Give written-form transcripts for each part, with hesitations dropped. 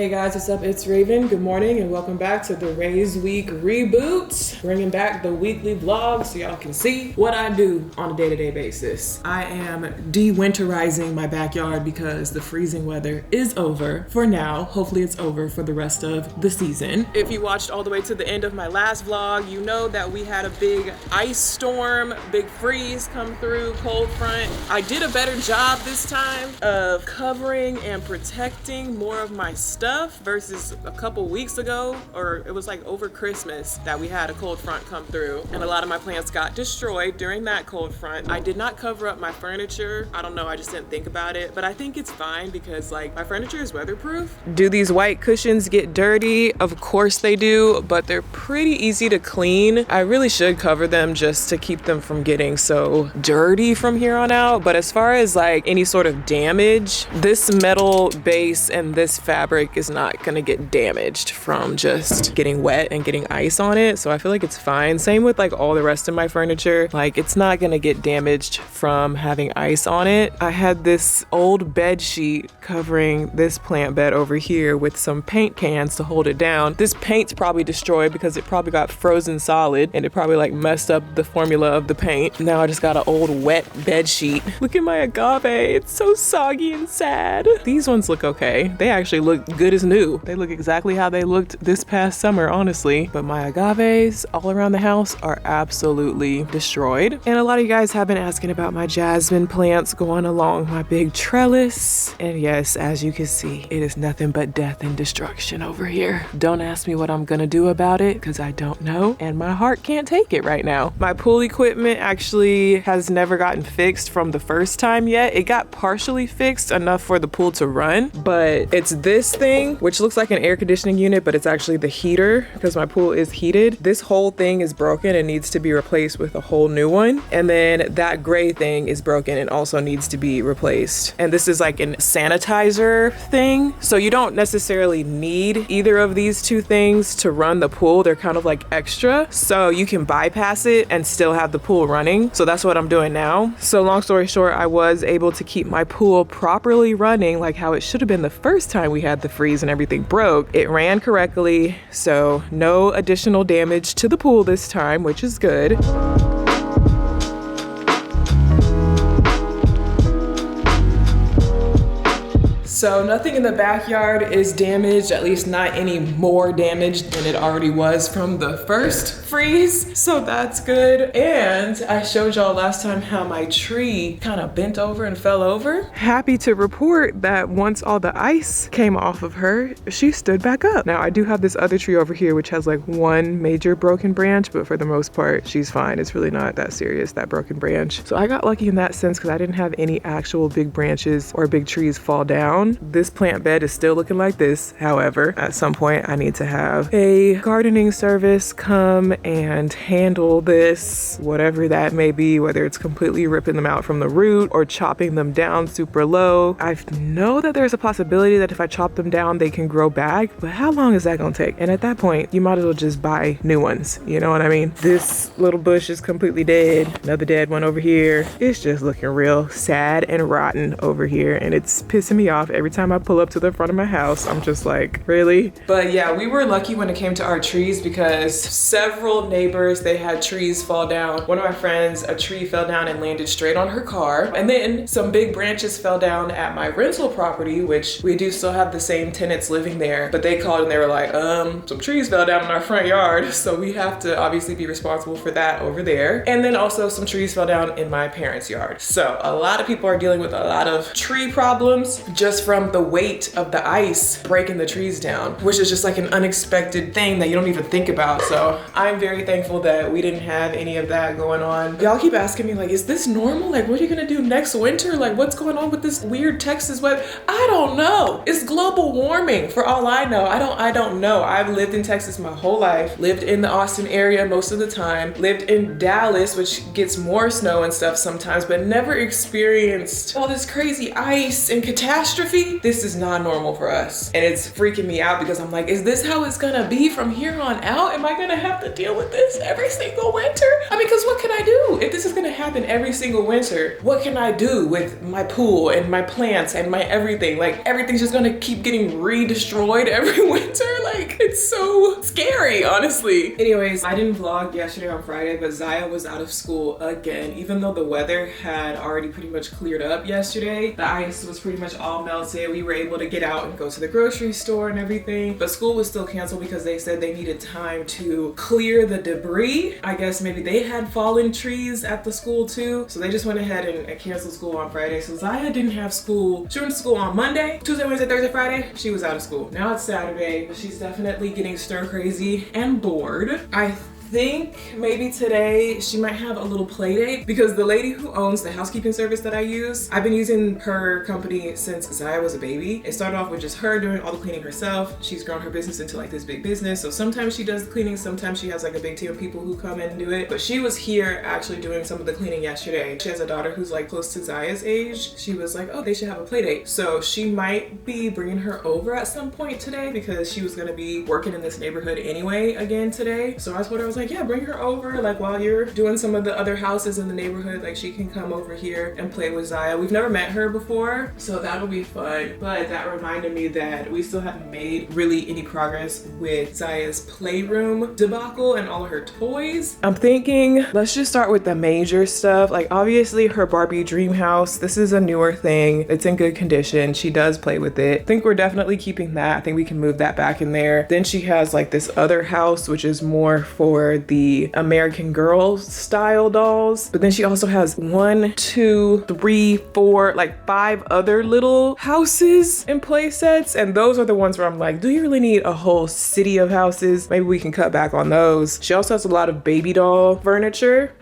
Hey guys, what's up? It's Raven. Good morning and welcome back to the Raise Week reboot. Bringing back the weekly vlog so y'all can see what I do on a day-to-day basis. I am de-winterizing my backyard because the freezing weather is over for now. Hopefully it's over for the rest of the season. If you watched all the way to the end of my last vlog, you know that we had a big ice storm, big freeze come through, cold front. I did a better job this time of covering and protecting more of my stuff versus a couple weeks ago, or it was like over Christmas that we had a cold front come through and a lot of my plants got destroyed during that cold front. I did not cover up my furniture. I don't know, I just didn't think about it, but I think it's fine because like my furniture is weatherproof. Do these white cushions get dirty? Of course they do, but they're pretty easy to clean. I really should cover them just to keep them from getting so dirty from here on out. But as far as like any sort of damage, this metal base and this fabric is not gonna get damaged from just getting wet and getting ice on it. So I feel like it's fine. Same with like all the rest of my furniture. Like it's not gonna get damaged from having ice on it. I had this old bed sheet covering this plant bed over here with some paint cans to hold it down. This paint's probably destroyed because it probably got frozen solid and it probably like messed up the formula of the paint. Now I just got an old wet bed sheet. Look at my agave, it's so soggy and sad. These ones look okay. They actually look good as new. They look exactly how they looked this past summer, honestly. But my agaves all around the house are absolutely destroyed. And a lot of you guys have been asking about my jasmine plants going along my big trellis. And yes, as you can see, it is nothing but death and destruction over here. Don't ask me what I'm gonna do about it because I don't know and my heart can't take it right now. My pool equipment actually has never gotten fixed from the first time yet. It got partially fixed enough for the pool to run, but it's this thing, which looks like an air conditioning unit, but it's actually the heater because my pool is heated. This whole thing is broken and needs to be replaced with a whole new one. And then that gray thing is broken and also needs to be replaced. And this is like an sanitizer thing. So you don't necessarily need either of these two things to run the pool. They're kind of like extra. So you can bypass it and still have the pool running. So that's what I'm doing now. So long story short, I was able to keep my pool properly running like how it should have been the first time we had the freeze and everything broke. It ran correctly, so no additional damage to the pool this time, which is good. So nothing in the backyard is damaged, at least not any more damaged than it already was from the first freeze. So that's good. And I showed y'all last time how my tree kind of bent over and fell over. Happy to report that once all the ice came off of her, she stood back up. Now I do have this other tree over here which has like one major broken branch, but for the most part, she's fine. It's really not that serious, that broken branch. So I got lucky in that sense because I didn't have any actual big branches or big trees fall down. This plant bed is still looking like this. However, at some point I need to have a gardening service come and handle this, whatever that may be, whether it's completely ripping them out from the root or chopping them down super low. I know that there's a possibility that if I chop them down, they can grow back, but how long is that gonna take? And at that point, you might as well just buy new ones. You know what I mean? This little bush is completely dead. Another dead one over here. It's just looking real sad and rotten over here, and it's pissing me off every time I pull up to the front of my house. I'm just like, really? But yeah, we were lucky when it came to our trees because several neighbors, they had trees fall down. One of my friends, a tree fell down and landed straight on her car. And then some big branches fell down at my rental property, which we do still have the same tenants living there. But they called and they were like, some trees fell down in our front yard. So we have to obviously be responsible for that over there. And then also some trees fell down in my parents' yard. So a lot of people are dealing with a lot of tree problems just from the weight of the ice breaking the trees down, which is just like an unexpected thing that you don't even think about. So I'm very thankful that we didn't have any of that going on. Y'all keep asking me like, is this normal? Like, what are you gonna do next winter? Like, what's going on with this weird Texas weather? I don't know. It's global warming for all I know. I don't know. I've lived in Texas my whole life, lived in the Austin area most of the time, lived in Dallas, which gets more snow and stuff sometimes, but never experienced all this crazy ice and catastrophe. honestly, this is not normal for us. And it's freaking me out because I'm like, is this how it's gonna be from here on out? Am I gonna have to deal with this every single winter? I mean, cause what can I do? If this is gonna happen every single winter, what can I do with my pool and my plants and my everything? Like everything's just gonna keep getting re-destroyed every winter. Like it's so scary, honestly. Anyways, I didn't vlog yesterday on Friday, but Ziya was out of school again. Even though the weather had already pretty much cleared up yesterday, the ice was pretty much all melted. We were able to get out and go to the grocery store and everything, but school was still canceled because they said they needed time to clear the debris. I guess maybe they had fallen trees at the school too, so they just went ahead and canceled school on Friday. So Ziya didn't have school. She went to school on Monday, Tuesday, Wednesday, Thursday, Friday. She was out of school. Now it's Saturday, but she's definitely getting stir crazy and bored. I think maybe today she might have a little play date because the lady who owns the housekeeping service that I use, I've been using her company since Ziya was a baby. It started off with just her doing all the cleaning herself. She's grown her business into like this big business. So sometimes she does the cleaning, sometimes she has like a big team of people who come in and do it. But she was here actually doing some of the cleaning yesterday. She has a daughter who's like close to Ziya's age. She was like, oh, they should have a play date. So she might be bringing her over at some point today because she was gonna be working in this neighborhood anyway again today. So I told her, I was like, yeah, bring her over, like while you're doing some of the other houses in the neighborhood, like she can come over here and play with Ziya. We've never met her before, so that'll be fun. But that reminded me that we still haven't made really any progress with Ziya's playroom debacle and all of her toys. I'm thinking, let's just start with the major stuff. Like obviously her Barbie dream house, this is a newer thing. It's in good condition. She does play with it. I think we're definitely keeping that. I think we can move that back in there. Then she has like this other house, which is more for the American Girl style dolls. But then she also has 1, 2, 3, 4, like 5 other little houses and play sets. And those are the ones where I'm like, do you really need a whole city of houses? Maybe we can cut back on those. She also has a lot of baby doll furniture.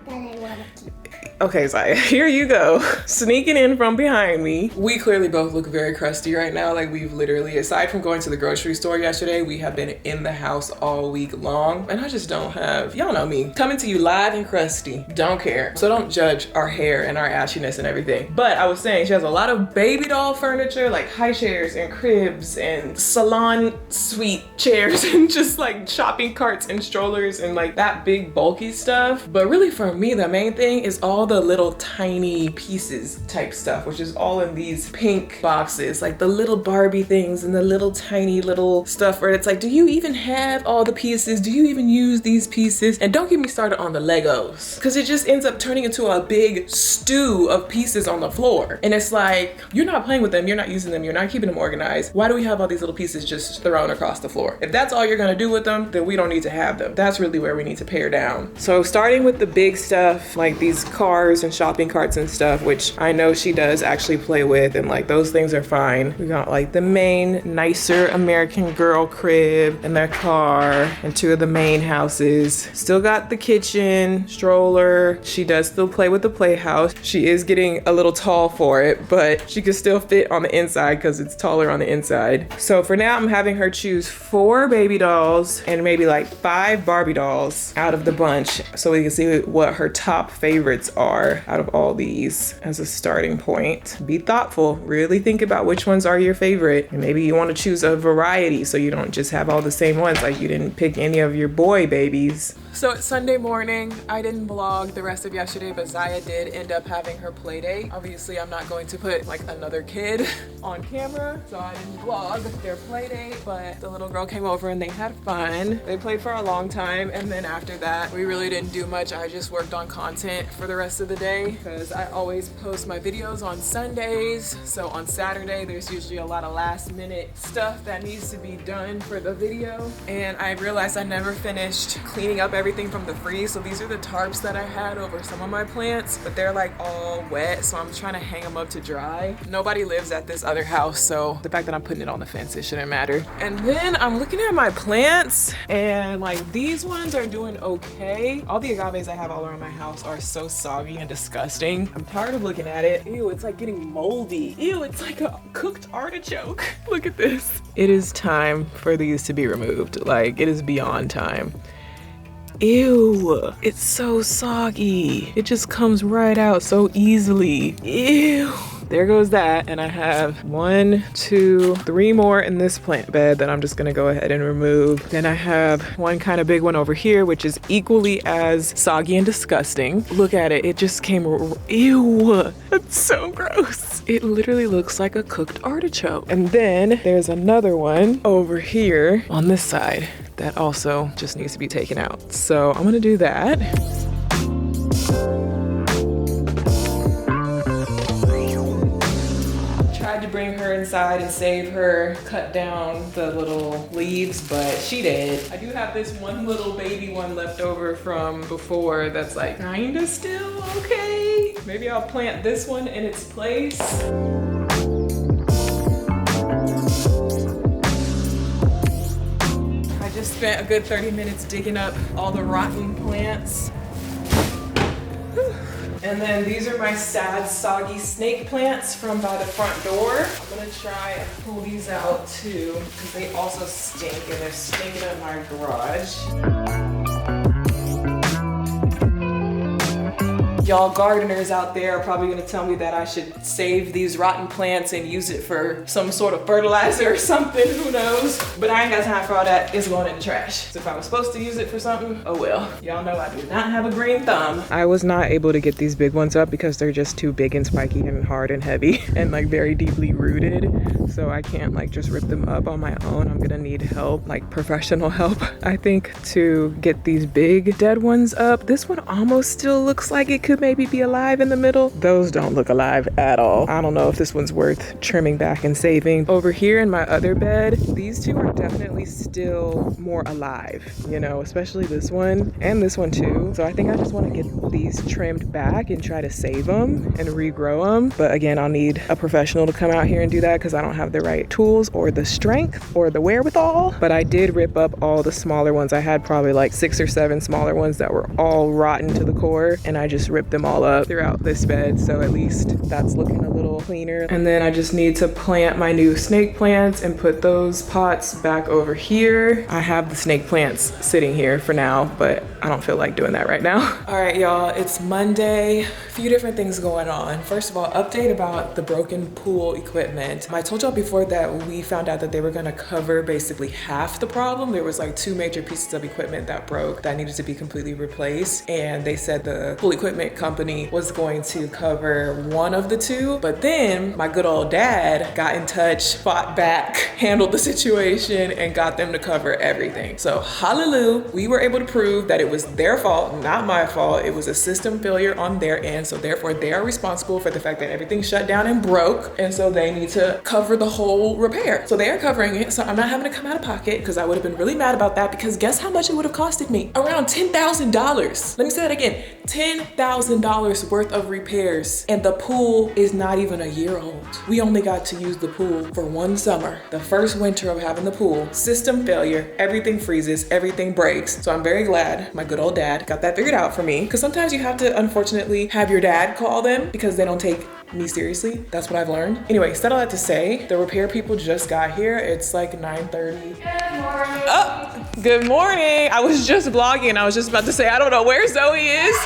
Okay, Ziya, here you go. Sneaking in from behind me. We clearly both look very crusty right now. Like we've literally, aside from going to the grocery store yesterday, we have been in the house all week long. And I just don't have, y'all know me, coming to you live and crusty. Don't care. So don't judge our hair and our ashiness and everything. But I was saying she has a lot of baby doll furniture, like high chairs and cribs and salon suite chairs and just like shopping carts and strollers and like that big bulky stuff. But really for me, the main thing is all the little tiny pieces type stuff, which is all in these pink boxes, like the little Barbie things and the little tiny little stuff where it's like, do you even have all the pieces? Do you even use these pieces? And don't get me started on the Legos, because it just ends up turning into a big stew of pieces on the floor. And it's like, you're not playing with them, you're not using them, you're not keeping them organized. Why do we have all these little pieces just thrown across the floor? If that's all you're gonna do with them, then we don't need to have them. That's really where we need to pare down. So starting with the big stuff, like these cars and shopping carts and stuff, which I know she does actually play with, and like those things are fine. We got like the main nicer American Girl crib and their car and 2 of the main houses. Still got the kitchen, stroller. She does still play with the playhouse. She is getting a little tall for it, but she can still fit on the inside because it's taller on the inside. So for now, I'm having her choose 4 baby dolls and maybe like 5 Barbie dolls out of the bunch so we can see what her top favorites are out of all these as a starting point. Be thoughtful, really think about which ones are your favorite, and maybe you want to choose a variety so you don't just have all the same ones, like you didn't pick any of your boy babies. So it's Sunday morning. I didn't vlog the rest of yesterday, but Ziya did end up having her play date. Obviously, I'm not going to put like another kid on camera, so I didn't vlog their play date, but the little girl came over and they had fun. They played for a long time, and then after that, we really didn't do much. I just worked on content for the rest of the day because I always post my videos on Sundays. So on Saturday, there's usually a lot of last minute stuff that needs to be done for the video. And I realized I never finished cleaning up everything from the freeze. So these are the tarps that I had over some of my plants, but they're like all wet. So I'm trying to hang them up to dry. Nobody lives at this other house, so the fact that I'm putting it on the fence, it shouldn't matter. And then I'm looking at my plants and like these ones are doing okay. All the agaves I have all around my house are so soggy and disgusting. I'm tired of looking at it. Ew, it's like getting moldy. Ew, it's like a cooked artichoke. Look at this. It is time for these to be removed. Like, it is beyond time. Ew, it's so soggy. It just comes right out so easily. Ew. there goes that. And I have 1, 2, 3 more in this plant bed that I'm just gonna go ahead and remove. Then I have one kind of big one over here, which is equally as soggy and disgusting. Look at it, it just came, ew, that's so gross. It literally looks like a cooked artichoke. And then there's another one over here on this side that also just needs to be taken out. So I'm gonna do that. Tried to bring her inside and save her, cut down the little leaves, but she did. I do have this one little baby one left over from before that's like kinda still okay. Maybe I'll plant this one in its place. I just spent a good 30 minutes digging up all the rotten plants. And then these are my sad, soggy snake plants from by the front door. I'm gonna try and pull these out too, because they also stink and they're stinking up my garage. Y'all gardeners out there are probably gonna tell me that I should save these rotten plants and use it for some sort of fertilizer or something, who knows? But I ain't got time for all that, it's going in the trash. So if I was supposed to use it for something, oh well. Y'all know I do not have a green thumb. I was not able to get these big ones up because they're just too big and spiky and hard and heavy and like very deeply rooted. So I can't like just rip them up on my own. I'm gonna need help, like professional help, I think, to get these big dead ones up. This one almost still looks like it could maybe be alive in the middle. Those don't look alive at all. I don't know if this one's worth trimming back and saving. Over here in my other bed, these two are definitely still more alive, you know, especially this one and this one too. So I think I just want to get these trimmed back and try to save them and regrow them. But again, I'll need a professional to come out here and do that because I don't have the right tools or the strength or the wherewithal. But I did rip up all the smaller ones. I had probably like 6 or 7 smaller ones that were all rotten to the core, and I just ripped them all up throughout this bed, so at least that's looking a little cleaner. And then I just need to plant my new snake plants and put those pots back over here. I have the snake plants sitting here for now, but I don't feel like doing that right now. All right, y'all, it's Monday. A few different things going on. First of all, update about the broken pool equipment. I told y'all before that we found out that they were gonna cover basically half the problem. There was like 2 major pieces of equipment that broke that needed to be completely replaced, and they said the pool equipment company was going to cover one of the 2, but then my good old dad got in touch, fought back, handled the situation, and got them to cover everything. So hallelujah, we were able to prove that it was their fault, not my fault. It was a system failure on their end, so therefore they are responsible for the fact that everything shut down and broke, and so they need to cover the whole repair. So they are covering it, so I'm not having to come out of pocket, because I would have been really mad about that, because guess how much it would have costed me? Around $10,000. Let me say that again, $10,000 worth of repairs, and the pool is not even a year old. We only got to use the pool for 1 summer. The first winter of having the pool, system failure, everything freezes, everything breaks. So I'm very glad my good old dad got that figured out for me, because sometimes you have to unfortunately have your dad call them because they don't take me seriously. That's what I've learned. Anyway, said all that to say, the repair people just got here. It's like 9:30. Good morning. Oh, good morning. I was just vlogging. I was just about to say, I don't know where Zoe is.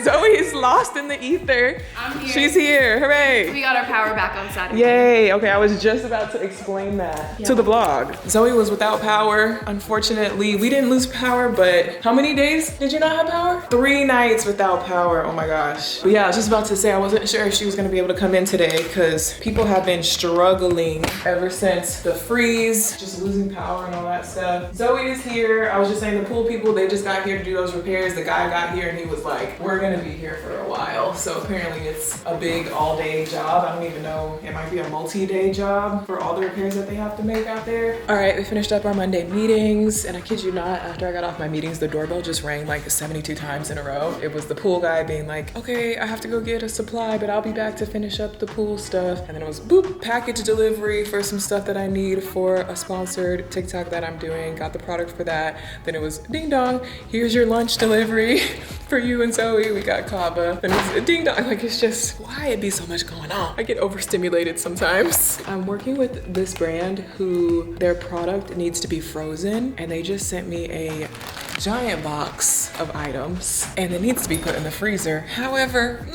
Zoe is lost in the ether. I'm here. She's here, hooray. We got our power back on Saturday. Yay, okay, I was just about to explain that to the vlog. Zoe was without power. Unfortunately, we didn't lose power, but how many days did you not have power? 3 nights without power, oh my gosh. But yeah, I was just about to say, I wasn't sure if she was gonna be able to come in today because people have been struggling ever since the freeze, just losing power and all that stuff. Zoe is here. I was just saying the pool people, they just got here to do those repairs. The guy got here and he was like, we're gonna be here for a while. So apparently it's a big all-day job. I don't even know, it might be a multi-day job for all the repairs that they have to make out there. All right, we finished up our Monday meetings, and I kid you not, after I got off my meetings, the doorbell just rang like 72 times in a row. It was the pool guy being like, okay, I have to go get a supply, but I'll be back to finish up the pool stuff. And then it was boop, package delivery for some stuff that I need for a sponsored TikTok that I'm doing. Got the product for that. Then it was ding dong, here's your lunch delivery for you and Zoe. We got kava. Then it's ding dong, like it's just, why it be so much going on? I get overstimulated sometimes. I'm working with this brand who their product needs to be frozen, and they just sent me a giant box of items and it needs to be put in the freezer. However,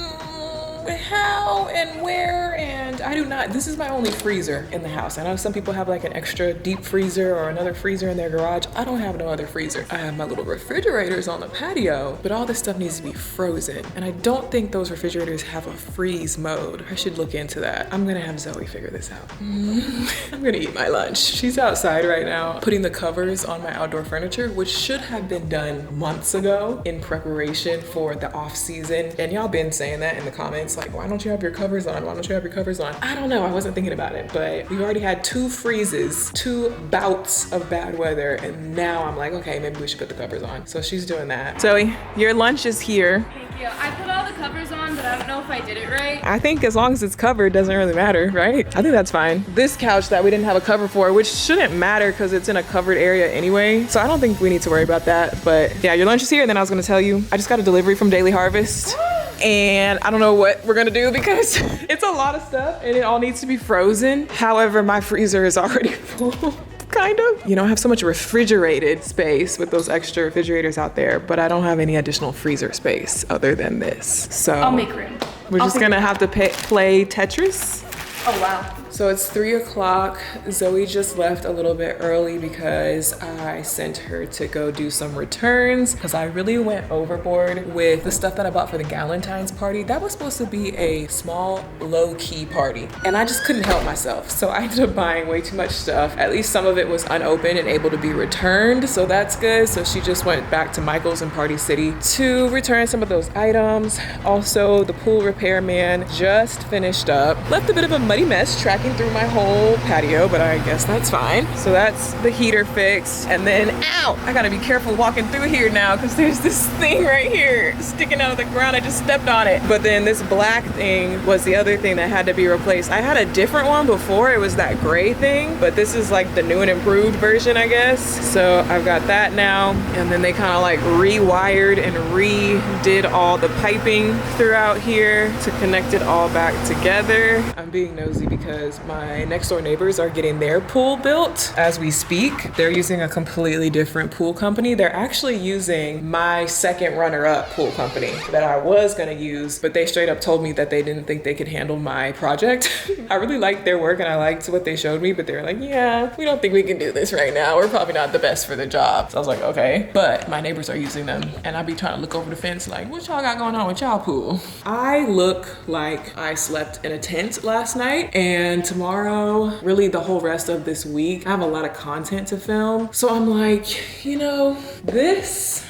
how and where, and I do not, this is my only freezer in the house. I know some people have like an extra deep freezer or another freezer in their garage. I don't have no other freezer. I have my little refrigerators on the patio, but all this stuff needs to be frozen. And I don't think those refrigerators have a freeze mode. I should look into that. I'm gonna have Zoe figure this out. I'm gonna eat my lunch. She's outside right now putting the covers on my outdoor furniture, which should have been done months ago in preparation for the off season. And y'all been saying that in the comments, like, why don't you have your covers on? Why don't you have your covers on? I don't know, I wasn't thinking about it, but we've already had 2 freezes, 2 bouts of bad weather, and now I'm like, okay, maybe we should put the covers on. So she's doing that. Zoe, your lunch is here. Thank you. I put all the covers on, but I don't know if I did it right. I think as long as it's covered, doesn't really matter, right? I think that's fine. This couch that we didn't have a cover for, which shouldn't matter because it's in a covered area anyway, so I don't think we need to worry about that. But yeah, your lunch is here, and then I was gonna tell you, I just got a delivery from Daily Harvest. And I don't know what we're gonna do because it's a lot of stuff and it all needs to be frozen. However, my freezer is already full. Kind of. You know, I have so much refrigerated space with those extra refrigerators out there, but I don't have any additional freezer space other than this. So I'll make room. We're just gonna have to play Tetris. Oh, wow. So it's 3 o'clock. Zoe just left a little bit early because I sent her to go do some returns because I really went overboard with the stuff that I bought for the Galentine's party. That was supposed to be a small, low-key party, and I just couldn't help myself. So I ended up buying way too much stuff. At least some of it was unopened and able to be returned, so that's good. So she just went back to Michael's in Party City to return some of those items. Also, the pool repairman just finished up. Left a bit of a muddy mess tracking through my whole patio, but I guess that's fine. So that's the heater fixed. And then, ow, I gotta be careful walking through here now because there's this thing right here sticking out of the ground. I just stepped on it. But then this black thing was the other thing that had to be replaced. I had a different one before. It was that gray thing, but this is like the new and improved version, I guess. So I've got that now. And then they kind of like rewired and redid all the piping throughout here to connect it all back together. I'm being nosy because my next door neighbors are getting their pool built as we speak. They're using a completely different pool company. They're actually using my second runner-up pool company that I was gonna use, but they straight up told me that they didn't think they could handle my project. I really liked their work and I liked what they showed me, but they were like, yeah, we don't think we can do this right now. We're probably not the best for the job. So I was like, okay. But my neighbors are using them and I'd be trying to look over the fence like, what y'all got going on with y'all pool? I look like I slept in a tent last night, and tomorrow, really the whole rest of this week, I have a lot of content to film. So I'm like, you know, this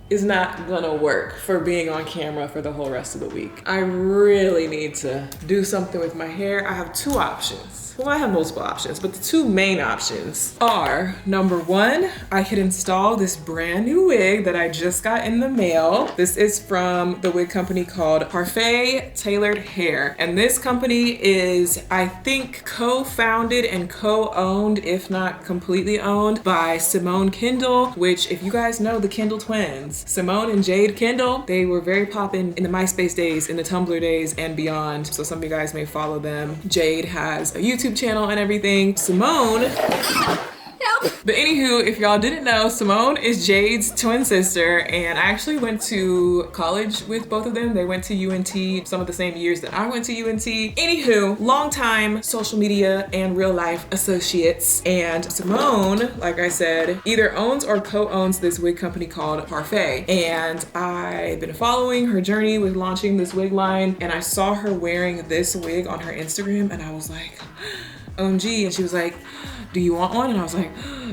is not gonna work for being on camera for the whole rest of the week. I really need to do something with my hair. I have 2 options. Well, I have multiple options, but the 2 main options are, number 1, I could install this brand new wig that I just got in the mail. This is from the wig company called Parfait Tailored Hair. And this company is, I think, co-founded and co-owned, if not completely owned, by Simone Kendall, which, if you guys know the Kendall twins, Simone and Jade Kendall, they were very poppin' in the MySpace days, in the Tumblr days, and beyond. So some of you guys may follow them. Jade has a YouTube channel and everything. Simone, but anywho, if y'all didn't know, Simone is Jade's twin sister, and I actually went to college with both of them. They went to UNT some of the same years that I went to UNT. Anywho, longtime social media and real life associates, and Simone, like I said, either owns or co-owns this wig company called Parfait, and I've been following her journey with launching this wig line, and I saw her wearing this wig on her Instagram, and I was like, OMG, and she was like, do you want one? And I was like,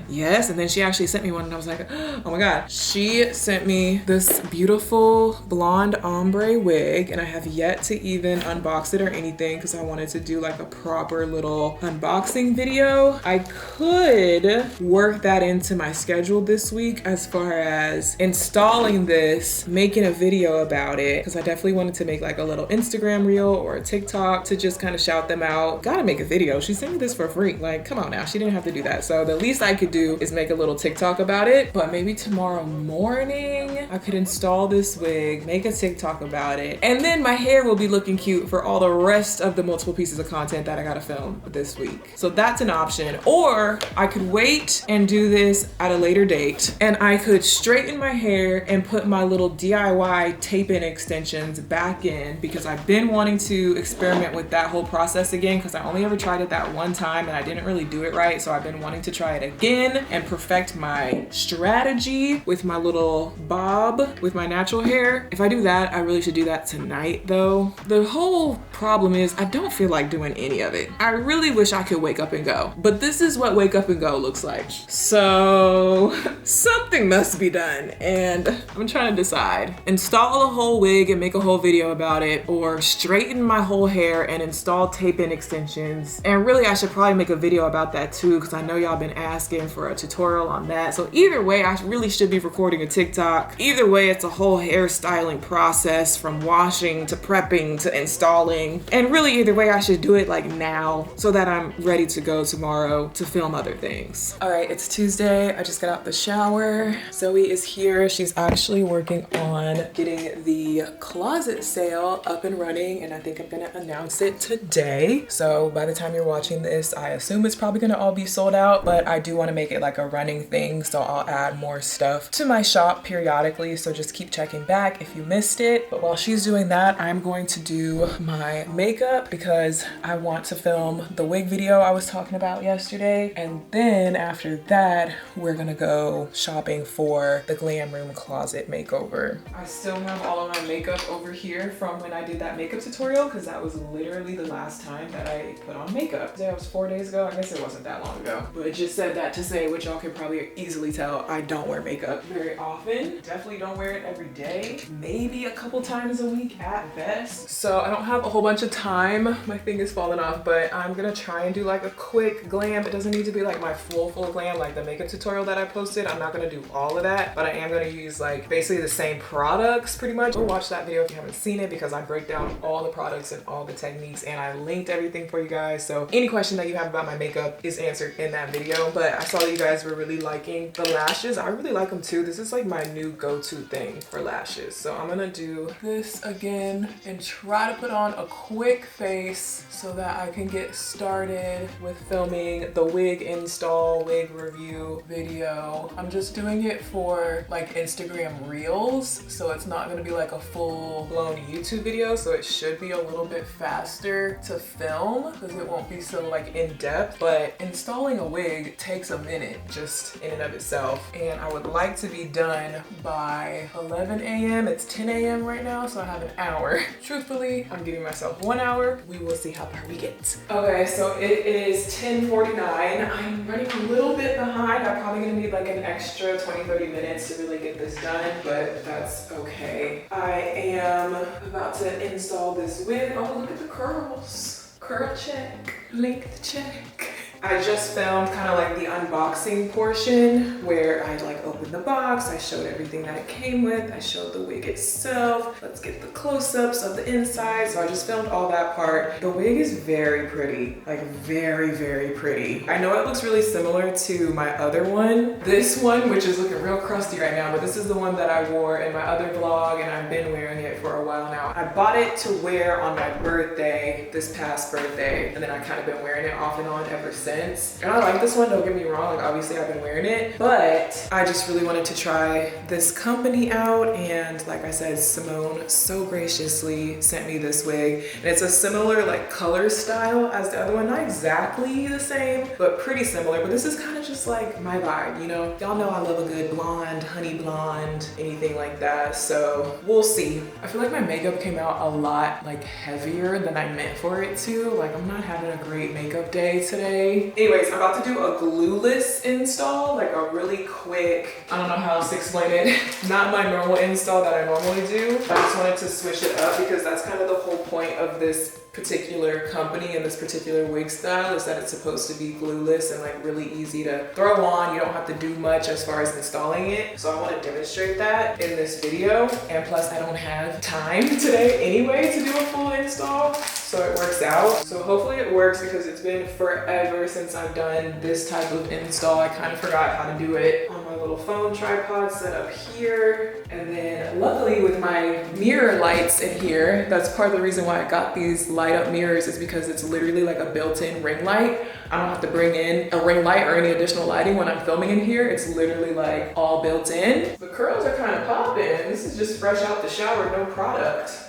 yes. And then she actually sent me one and I was like, oh my God. She sent me this beautiful blonde ombre wig, and I have yet to even unbox it or anything because I wanted to do like a proper little unboxing video. I could work that into my schedule this week as far as installing this, making a video about it, because I definitely wanted to make like a little Instagram reel or a TikTok to just kind of shout them out. Gotta make a video. She sent me this for free. Like, come on now, she didn't have to do that. So the least I could do is make a little TikTok about it. But maybe tomorrow morning, I could install this wig, make a TikTok about it, and then my hair will be looking cute for all the rest of the multiple pieces of content that I gotta film this week. So that's an option. Or I could wait and do this at a later date, and I could straighten my hair and put my little DIY tape-in extensions back in, because I've been wanting to experiment with that whole process again, because I only ever tried it that one time and I didn't really do it right. So I've been wanting to try it again and perfect my strategy with my little bob with my natural hair. If I do that, I really should do that tonight though. The whole problem is I don't feel like doing any of it. I really wish I could wake up and go, but this is what wake up and go looks like. So something must be done, and I'm trying to decide. Install a whole wig and make a whole video about it, or straighten my whole hair and install tape-in extensions. And really I should probably make a video about that too, because I know y'all been asking for a tutorial on that. So either way, I really should be recording a TikTok. Either way, it's a whole hairstyling process from washing to prepping to installing. And really either way, I should do it like now so that I'm ready to go tomorrow to film other things. All right, it's Tuesday. I just got out the shower. Zoe is here. She's actually working on getting the closet sale up and running, and I think I'm gonna announce it today. So by the time you're watching this, I assume it's probably gonna all be sold out, but I do wanna make it like a running thing. So I'll add more stuff to my shop periodically. So just keep checking back if you missed it. But while she's doing that, I'm going to do my makeup because I want to film the wig video I was talking about yesterday. And then after that, we're gonna go shopping for the glam room closet makeover. I still have all of my makeup over here from when I did that makeup tutorial, because that was literally the last time that I put on makeup. That was 4 days ago. I guess it wasn't that long ago, but it just said that to say, which y'all can probably easily tell, I don't wear makeup very often. Definitely don't wear it every day. Maybe a couple times a week at best. So I don't have a whole bunch of time. My thing is falling off, but I'm gonna try and do like a quick glam. It doesn't need to be like my full glam, like the makeup tutorial that I posted. I'm not gonna do all of that, but I am gonna use like basically the same products pretty much. Go watch that video if you haven't seen it, because I break down all the products and all the techniques, and I linked everything for you guys. So any question that you have about my makeup is answered in that video. But I saw that you guys were really liking the lashes. I really like them too. This is like my new go-to thing for lashes. So I'm gonna do this again and try to put on a quick face so that I can get started with filming the wig install, wig review video. I'm just doing it for like Instagram Reels, so it's not gonna be like a full-blown YouTube video, so it should be a little bit faster to film because it won't be so like in-depth. But installing a wig takes a minute just in and of itself, and I would like to be done by 11 a.m. It's 10 a.m. right now, so I have an hour. Truthfully, I'm giving myself 1 hour. We will see how far we get. Okay, so it is 10:49. I'm running a little bit behind. I'm probably gonna need like an extra 20-30 minutes to really get this done, but that's okay. I am about to install this wig. Oh, look at the curls. Curl check, length check. I just filmed kind of like the unboxing portion where I like opened the box, I showed everything that it came with, I showed the wig itself. Let's get the close-ups of the inside. So I just filmed all that part. The wig is very pretty, like very, very pretty. I know it looks really similar to my other one. This one, which is looking real crusty right now, but this is the one that I wore in my other vlog, and I've been wearing it for a while now. I bought it to wear on my birthday, this past birthday, and then I kind of been wearing it off and on ever since. And I like this one, don't get me wrong, like obviously I've been wearing it, but I just really wanted to try this company out, and like I said, Simone so graciously sent me this wig, and it's a similar like color style as the other one, not exactly the same, but pretty similar, but this is kind of just like my vibe, you know? Y'all know I love a good blonde, honey blonde, anything like that, so we'll see. I feel like my makeup came out a lot like heavier than I meant for it to. Like I'm not having a great makeup day today. Anyways, I'm about to do a glueless install, like a really quick, I don't know how else to explain it, not my normal install that I normally do. I just wanted to switch it up because that's kind of the whole point of this particular company and this particular wig style, is that it's supposed to be glueless and like really easy to throw on. You don't have to do much as far as installing it. So I want to demonstrate that in this video. And plus I don't have time today anyway to do a full install. so it works out. So hopefully it works because it's been forever since I've done this type of install. I kind of forgot how to do it on my little phone tripod set up here. And then luckily with my mirror lights in here, that's part of the reason why I got these light up mirrors, is because it's literally like a built-in ring light. I don't have to bring in a ring light or any additional lighting when I'm filming in here. It's literally like all built in. The curls are kind of popping. This is just fresh out the shower, no product.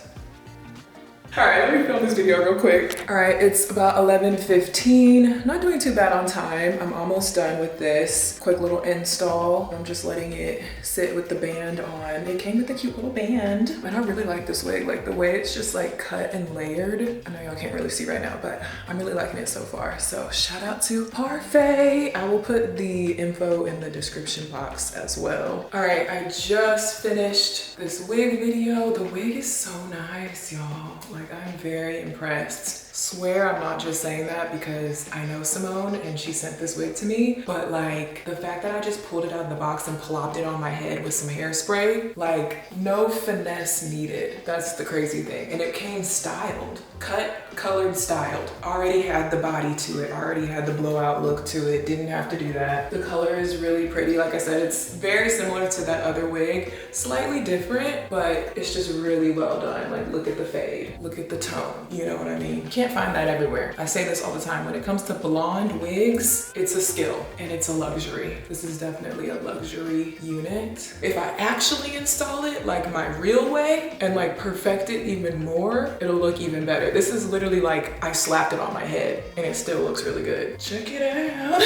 All right, let me film this video real quick. All right, it's about 11:15. Not doing too bad on time. I'm almost done with this quick little install. I'm just letting it sit with the band on. It came with a cute little band, and I really like this wig. Like the way it's just like cut and layered. I know y'all can't really see right now, but I'm really liking it so far. So shout out to Parfait. I will put the info in the description box as well. All right, I just finished this wig video. The wig is so nice, y'all. Like, I'm very impressed. Swear I'm not just saying that because I know Simone and she sent this wig to me, but like the fact that I just pulled it out of the box and plopped it on my head with some hairspray, like no finesse needed. That's the crazy thing. And it came styled, cut, colored, styled. Already had the body to it, already had the blowout look to it, didn't have to do that. The color is really pretty. Like I said, it's very similar to that other wig, slightly different, but it's just really well done. Like look at the fade, look at the tone, you know what I mean? Can't find that everywhere. I say this all the time. When it comes to blonde wigs, it's a skill and it's a luxury. This is definitely a luxury unit. If I actually install it like my real way and like perfect it even more, it'll look even better. This is literally like I slapped it on my head and it still looks really good. Check it out.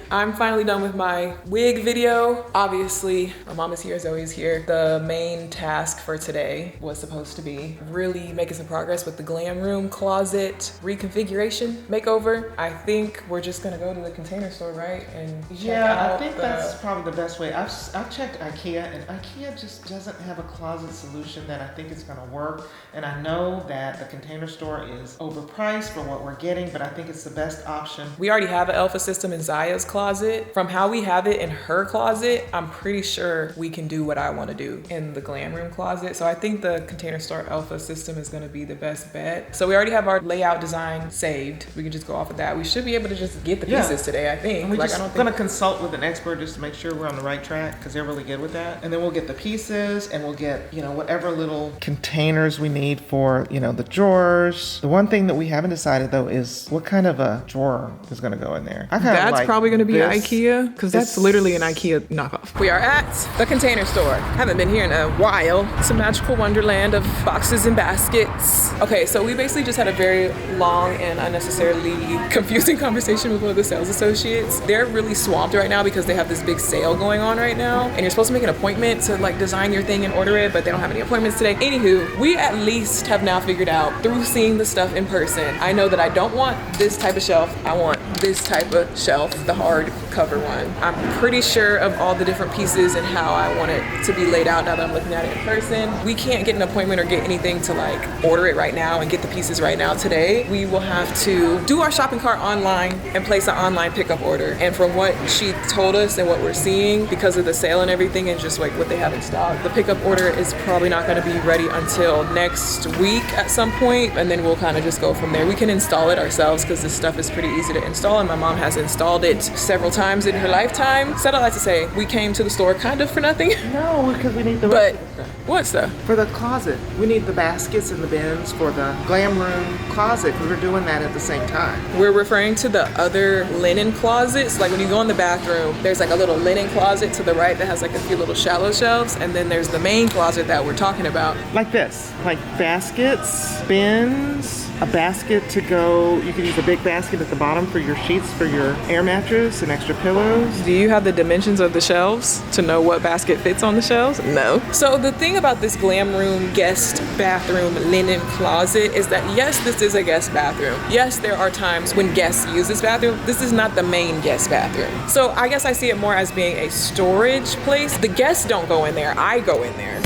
I'm finally done with my wig video. Obviously, my mom is here, Zoe is here. The main task for today was supposed to be really making some progress with the glam room closet reconfiguration makeover. I think we're just gonna go to the Container Store, right? And yeah, I think that's probably the best way. I've checked Ikea, and Ikea just doesn't have a closet solution that I think is gonna work. And I know that the Container Store is overpriced for what we're getting, but I think it's the best option. We already have an Alpha system in Ziya's closet. From how we have it in her closet, I'm pretty sure we can do what I want to do in the glam room closet. So I think the Container Store Alpha system is gonna be the best bet. So we already have our layout design saved. We can just go off of that. We should be able to just get the pieces today, I think. We're gonna consult with an expert just to make sure we're on the right track, because they're really good with that. And then we'll get the pieces, and we'll get, you know, whatever little containers we need for, you know, the drawers. The one thing that we haven't decided though is what kind of a drawer is gonna go in there. That's probably gonna be Ikea, because that's literally an Ikea knockoff. We are at the Container Store. Haven't been here in a while. It's a magical wonderland of boxes and baskets. Okay, so we basically just had a very long and unnecessarily confusing conversation with one of the sales associates. They're really swamped right now because they have this big sale going on right now, and you're supposed to make an appointment to like design your thing and order it, but they don't have any appointments today. Anywho, we at least have now figured out through seeing the stuff in person, I know that I don't want this type of shelf. I want this type of shelf, the hard cover one. I'm pretty sure of all the different pieces and how I want it to be laid out now that I'm looking at it in person. We can't get an appointment or get anything to like order it right now and get the pieces right now today. We will have to do our shopping cart online and place an online pickup order. And from what she told us and what we're seeing, because of the sale and everything and just like what they have in stock, the pickup order is probably not gonna be ready until next week at some point, and then we'll kind of just go from there. We can install it ourselves because this stuff is pretty easy to install, and my mom has installed it several times in her lifetime. So I like to say, we came to the store kind of for nothing. No, because we need the rest of the stuff. What stuff? For the closet. We need the baskets and the bins for the glam room closet, because we're doing that at the same time. We're referring to the other linen closets. Like when you go in the bathroom, there's like a little linen closet to the right that has like a few little shallow shelves, and then there's the main closet that we're talking about. Like this, like baskets, bins, a basket to go. You can use a big basket at the bottom for your sheets, for your air mattress and extra pillows. Do you have the dimensions of the shelves to know what basket fits on the shelves? No. So the thing about this glam room guest bathroom linen closet is that yes, this is a guest bathroom. Yes, there are times when guests use this bathroom. This is not the main guest bathroom. So I guess I see it more as being a storage place. The guests don't go in there, I go in there.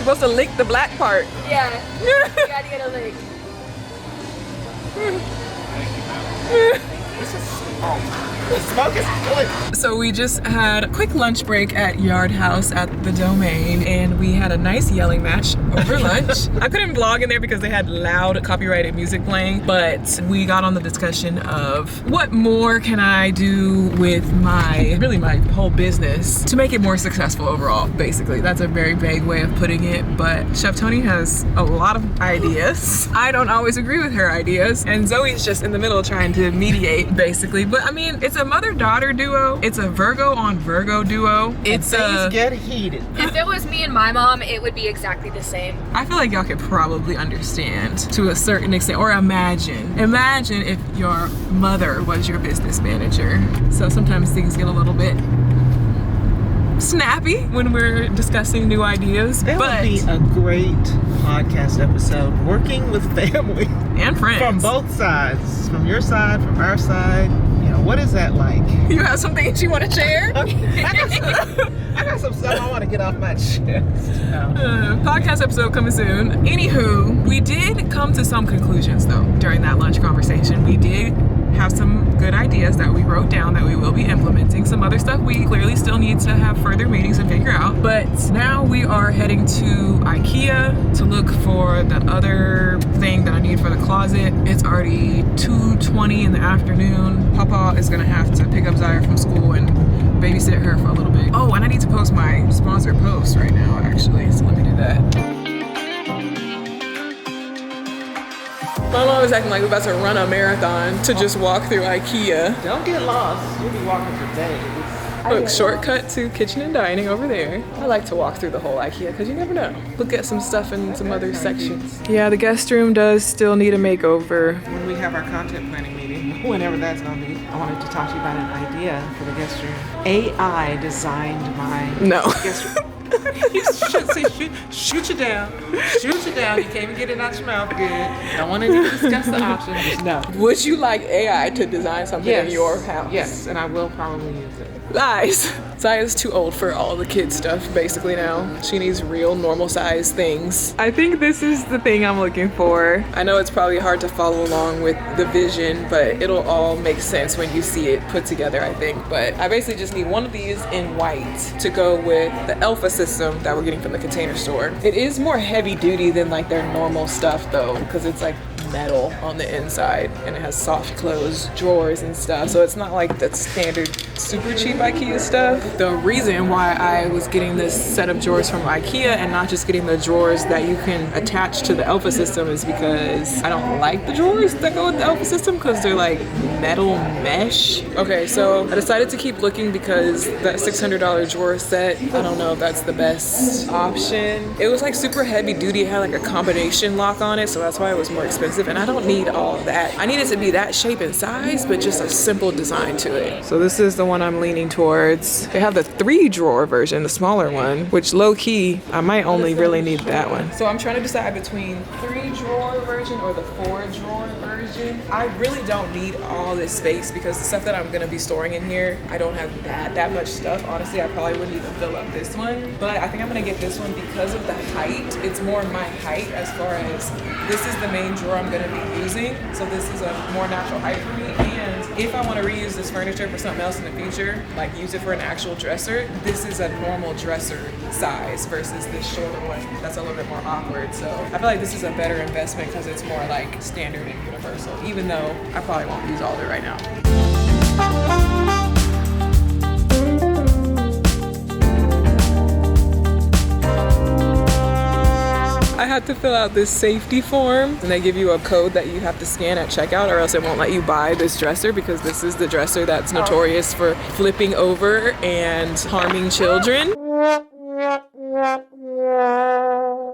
Supposed to lick the black part. Yeah. You gotta get a lick. The smoke is good. So we just had a quick lunch break at Yard House at the Domain, and we had a nice yelling match over lunch. I couldn't vlog in there because they had loud copyrighted music playing, but we got on the discussion of what more can I do with my whole business to make it more successful overall, basically. That's a very vague way of putting it, but Chef Tony has a lot of ideas. I don't always agree with her ideas, and Zoe's just in the middle trying to mediate, basically. But I mean, it's a mother-daughter duo. It's a Virgo on Virgo duo. Things get heated. If it was me and my mom, it would be exactly the same. I feel like y'all could probably understand to a certain extent, or imagine if your mother was your business manager. So sometimes things get a little bit snappy when we're discussing new ideas. That would be a great podcast episode, working with family and friends from both sides, from your side, from our side. You know, what is that like? You have some things you want to share? I got some stuff I want to get off my chest. Podcast episode coming soon. Anywho, we did come to some conclusions though during that lunch conversation. We did have some good ideas that we wrote down that we will be implementing. Some other stuff we clearly still need to have further meetings and figure out. But now we are heading to Ikea to look for the other thing that I need for the closet. It's already 2:20 in the afternoon. Papa is gonna have to pick up Ziya from school and babysit her for a little bit. Oh, and I need to post my sponsored post right now, actually. So let me do that. My mom is acting like we're about to run a marathon to just walk through Ikea. Don't get lost. You'll be walking for days. Look, shortcut to kitchen and dining over there. I like to walk through the whole Ikea because you never know. Look at some stuff in some other sections. Yeah, the guest room does still need a makeover. When we have our content planning meeting, whenever that's gonna be, I wanted to talk to you about an idea for the guest room. AI designed my guest room. Shoot you down. Shoot you down. You can't even get it out your mouth good. Don't want to discuss the options. No. Would you like AI to design something in your house? Yes, and I will probably use it. Lies. Ziya's too old for all the kid stuff basically now. She needs real normal size things. I think this is the thing I'm looking for. I know it's probably hard to follow along with the vision, but it'll all make sense when you see it put together, I think. But I basically just need one of these in white to go with the Alpha system that we're getting from the Container Store. It is more heavy duty than like their normal stuff though, because it's like metal on the inside and it has soft close drawers and stuff, so it's not like the standard super cheap Ikea stuff. The reason why I was getting this set of drawers from Ikea and not just getting the drawers that you can attach to the Alpha system is because I don't like the drawers that go with the Alpha system because they're like metal mesh. Okay, so I decided to keep looking because that $600 drawer set, I don't know if that's the best option. It was like super heavy duty. It had like a combination lock on it, so that's why it was more expensive. And I don't need all of that. I need it to be that shape and size, but just a simple design to it. So this is the one I'm leaning towards. They have the 3-drawer version, the smaller one, which low key, I might only really need that one. So I'm trying to decide between 3-drawer version or the 4-drawer version. I really don't need all this space because the stuff that I'm gonna be storing in here, I don't have that much stuff. Honestly, I probably wouldn't even fill up this one, but I think I'm gonna get this one because of the height. It's more my height as far as this is the main drawer I'm gonna be using, so this is a more natural height for me. And if I want to reuse this furniture for something else in the future, like use it for an actual dresser, this is a normal dresser size versus this shorter one that's a little bit more awkward. So I feel like this is a better investment because it's more like standard and universal, even though I probably won't use all of it right now. I had to fill out this safety form and they give you a code that you have to scan at checkout or else it won't let you buy this dresser because this is the dresser that's notorious for flipping over and harming children.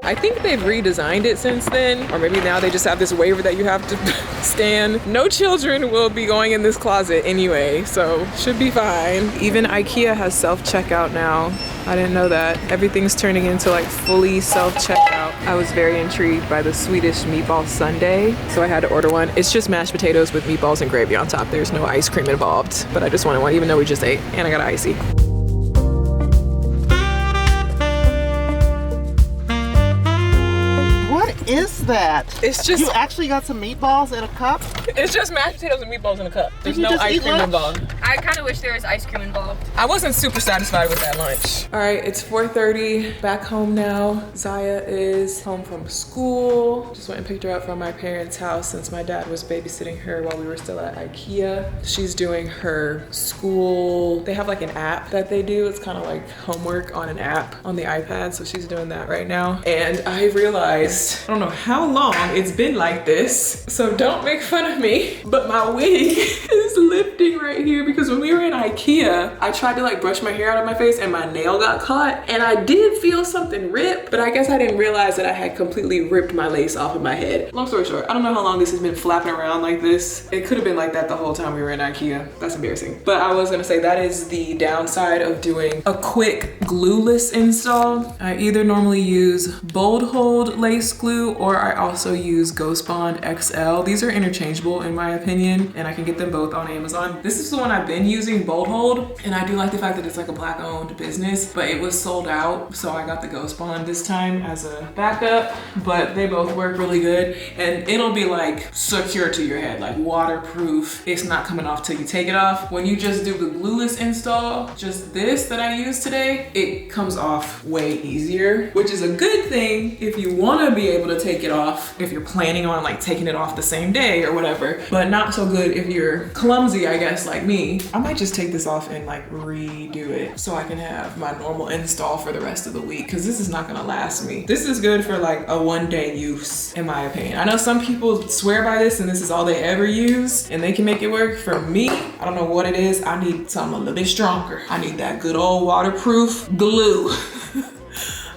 I think they've redesigned it since then, or maybe now they just have this waiver that you have to scan. No children will be going in this closet anyway, so should be fine. Even IKEA has self-checkout now. I didn't know that. Everything's turning into like fully self-checkout. I was very intrigued by the Swedish meatball sundae, so I had to order one. It's just mashed potatoes with meatballs and gravy on top. There's no ice cream involved, but I just wanted one even though we just ate, and I got icy. is that? It's just You actually got some meatballs in a cup? it's just mashed potatoes and meatballs in a cup. There's you no just ice eat cream lunch? involved. I kind of wish there was ice cream involved. I wasn't super satisfied with that lunch. All right, it's 4:30, back home now. Ziya is home from school. Just went and picked her up from my parents' house since my dad was babysitting her while we were still at Ikea. She's doing her school, they have like an app that they do. It's kind of like homework on an app on the iPad. So she's doing that right now. And I realized, I don't know how long it's been like this, so don't make fun of me, but my wig is lifting right here because when we were in Ikea, I tried to like brush my hair out of my face and my nail got caught and I did feel something rip, but I guess I didn't realize that I had completely ripped my lace off of my head. Long story short, I don't know how long this has been flapping around like this. It could have been like that the whole time we were in Ikea. That's embarrassing. But I was gonna say that is the downside of doing a quick glueless install. I either normally use Bold Hold lace glue or I also use Ghost Bond XL. These are interchangeable in my opinion, and I can get them both on Amazon. This is the one I've been using, Bold Hold, and I do like the fact that it's like a black owned business, but it was sold out, so I got the Ghost Bond this time as a backup. But they both work really good, and it'll be like secure to your head, like waterproof. It's not coming off till you take it off. When you just do the glueless install, just this that I used today, it comes off way easier, which is a good thing if you want to be able to take it off if you're planning on like taking it off the same day or whatever, but not so good if you're clumsy, I guess, like me. I might just take this off and like redo it so I can have my normal install for the rest of the week, because this is not gonna last me. This is good for like a one-day use in my opinion. I know some people swear by this and this is all they ever use and they can make it work. For me, I don't know what it is. I need something a little bit stronger. I need that good old waterproof glue.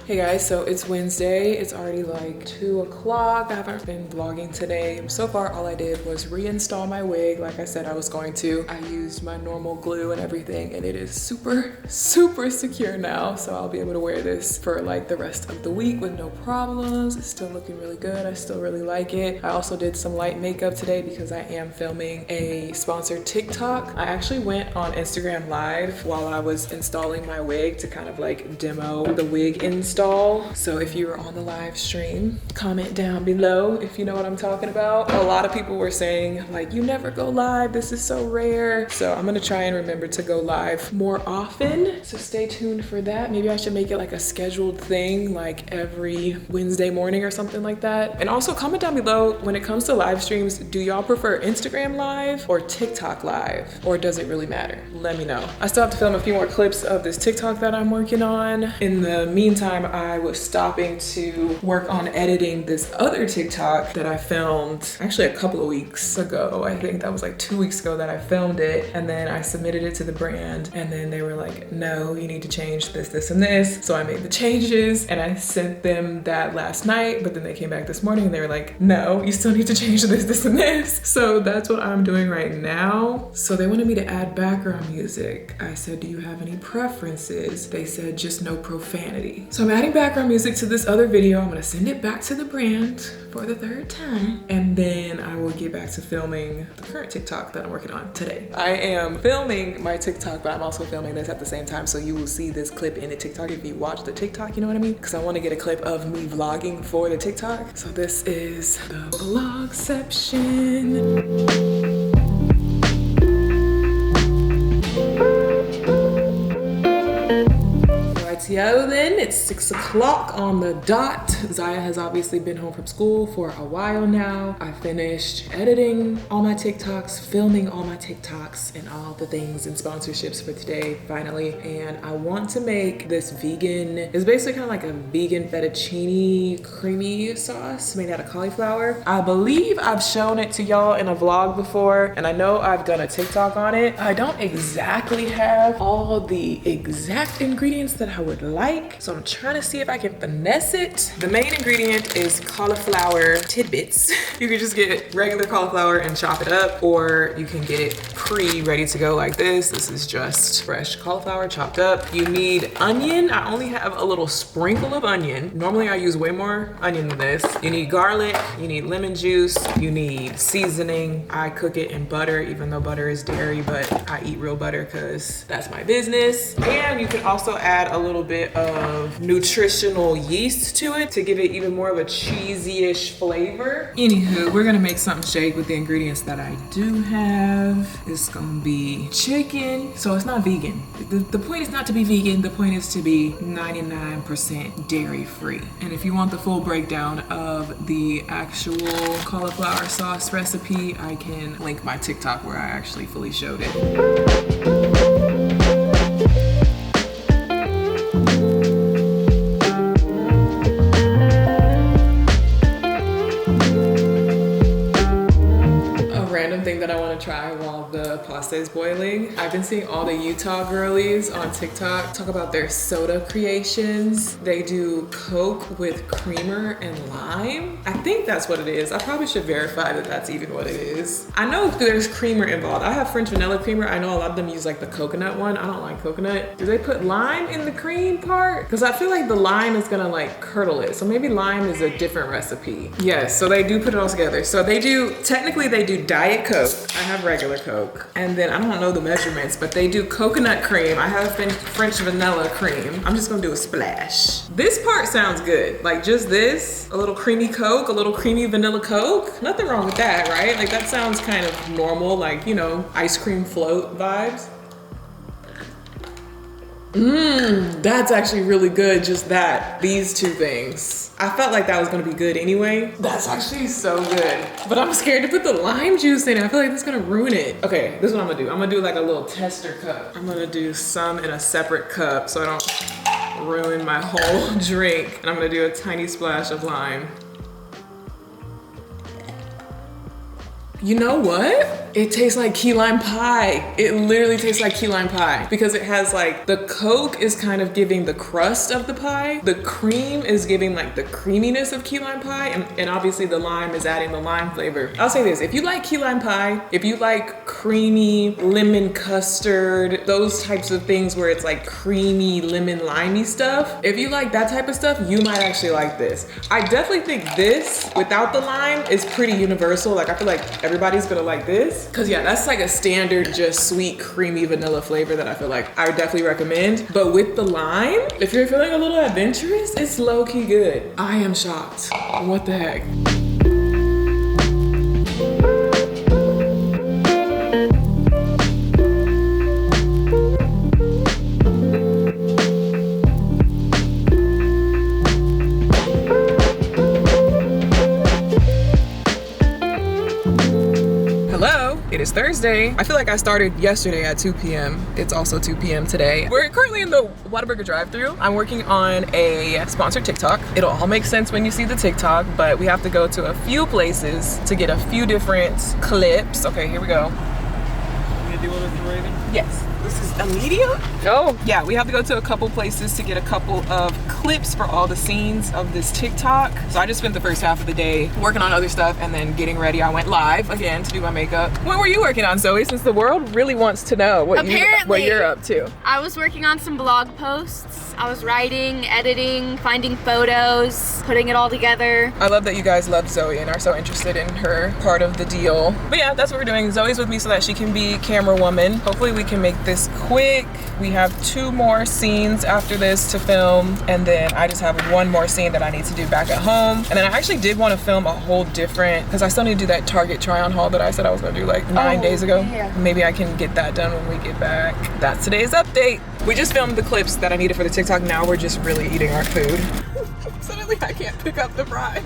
Hey guys, so it's Wednesday. It's already like 2 o'clock. I haven't been vlogging today. So far, all I did was reinstall my wig like I said I was going to. I used my normal glue and everything, and it is super, super secure now. So I'll be able to wear this for like the rest of the week with no problems. It's still looking really good. I still really like it. I also did some light makeup today because I am filming a sponsored TikTok. I actually went on Instagram Live while I was installing my wig to kind of like demo the wig install. So if you were on the live stream, comment down below if you know what I'm talking about. A lot of people were saying like, you never go live, this is so rare. So I'm gonna try and remember to go live more often, so stay tuned for that. Maybe I should make it like a scheduled thing, like every Wednesday morning or something like that. And also comment down below, when it comes to live streams, do y'all prefer Instagram live or TikTok live, or does it really matter? Let me know. I still have to film a few more clips of this TikTok that I'm working on. In the meantime, I was stopping to work on editing this other TikTok that I filmed actually a couple of weeks ago. I think that was like 2 weeks ago that I filmed it, and then I submitted it to the brand, and then they were like, no, you need to change this, this, and this. So I made the changes and I sent them that last night, but then they came back this morning and they were like, no, you still need to change this, this, and this. So that's what I'm doing right now. So they wanted me to add background music. I said, do you have any preferences? They said, just no profanity. So I'm adding background music to this other video. I'm gonna send it back to the brand for the 3rd time, and then I will get back to filming the current TikTok that I'm working on today. I am filming my TikTok, but I'm also filming this at the same time, so you will see this clip in the TikTok if you watch the TikTok, you know what I mean? Because I want to get a clip of me vlogging for the TikTok. So this is the vlogception. Yo, then it's 6 o'clock on the dot. Ziya has obviously been home from school for a while now. I finished editing all my TikToks, filming all my TikToks, and all the things and sponsorships for today, finally. And I want to make this vegan, it's basically kind of like a vegan fettuccine creamy sauce made out of cauliflower. I believe I've shown it to y'all in a vlog before, and I know I've done a TikTok on it. I don't exactly have all the exact ingredients that I would like, so I'm trying to see if I can finesse it. The main ingredient is cauliflower tidbits. You can just get regular cauliflower and chop it up, or you can get it pre-ready to go like this. This is just fresh cauliflower chopped up. You need onion. I only have a little sprinkle of onion. Normally I use way more onion than this. You need garlic, you need lemon juice, you need seasoning. I cook it in butter, even though butter is dairy, but I eat real butter because that's my business. And you can also add a little bit of of nutritional yeast to it to give it even more of a cheesy-ish flavor. Anywho, we're gonna make something shake with the ingredients that I do have. It's gonna be chicken, so it's not vegan. The point is not to be vegan, the point is to be 99% dairy free. And if you want the full breakdown of the actual cauliflower sauce recipe, I can link my TikTok where I actually fully showed it. Thing that I want to try while the pasta is boiling. I've been seeing all the Utah girlies on TikTok talk about their soda creations. They do Coke with creamer and lime. I think that's what it is. I probably should verify that that's even what it is. I know there's creamer involved. I have French vanilla creamer. I know a lot of them use like the coconut one. I don't like coconut. Do they put lime in the cream part? Because I feel like the lime is gonna like curdle it. So maybe lime is a different recipe. Yes, so they do put it all together. So they do, technically they do Diet Coke. I have regular Coke. And then I don't know the measurements, but they do coconut cream. I have French vanilla cream. I'm just gonna do a splash. This part sounds good. Like just this, a little creamy Coke, a little creamy vanilla Coke. Nothing wrong with that, right? Like that sounds kind of normal, like, you know, ice cream float vibes. That's actually really good, just that, these two things. I felt like that was gonna be good anyway. That's actually so good. But I'm scared to put the lime juice in it. I feel like that's gonna ruin it. Okay, this is what I'm gonna do. I'm gonna do like a little tester cup. I'm gonna do some in a separate cup so I don't ruin my whole drink. And I'm gonna do a tiny splash of lime. You know what? It tastes like key lime pie. It literally tastes like key lime pie because it has like, the Coke is kind of giving the crust of the pie. The cream is giving like the creaminess of key lime pie. And obviously the lime is adding the lime flavor. I'll say this, if you like key lime pie, if you like creamy lemon custard, those types of things where it's like creamy lemon limey stuff, if you like that type of stuff, you might actually like this. I definitely think this without the lime is pretty universal. Like I feel like everybody's gonna like this. Cause yeah, that's like a standard just sweet creamy vanilla flavor that I feel like I would definitely recommend. But with the lime, if you're feeling a little adventurous, it's low-key good. I am shocked. What the heck? It is Thursday. I feel like I started yesterday at 2 p.m. It's also 2 p.m. today. We're currently in the Whataburger drive-thru. I'm working on a sponsored TikTok. It'll all make sense when you see the TikTok, but we have to go to a few places to get a few different clips. Okay, here we go. You gonna do one with the Raven? Yes. This is a medium? Oh. Yeah, we have to go to a couple places to get a couple of clips for all the scenes of this TikTok. So I just spent the first half of the day working on other stuff and then getting ready. I went live again to do my makeup. What were you working on, Zoe? Since the world really wants to know what you're up to. I was working on some blog posts. I was writing, editing, finding photos, putting it all together. I love that you guys love Zoe and are so interested in her part of the deal. But yeah, that's what we're doing. Zoe's with me so that she can be camera woman. Hopefully we can make this quick. We have 2 more scenes after this to film, and then I just have 1 more scene that I need to do back at home. And then I actually did want to film a whole different, because I still need to do that Target try-on haul that I said I was gonna do like 9 days ago. Yeah. Maybe I can get that done when we get back. That's today's update. We just filmed the clips that I needed for the TikTok. Now we're just really eating our food. Suddenly I can't pick up the fries.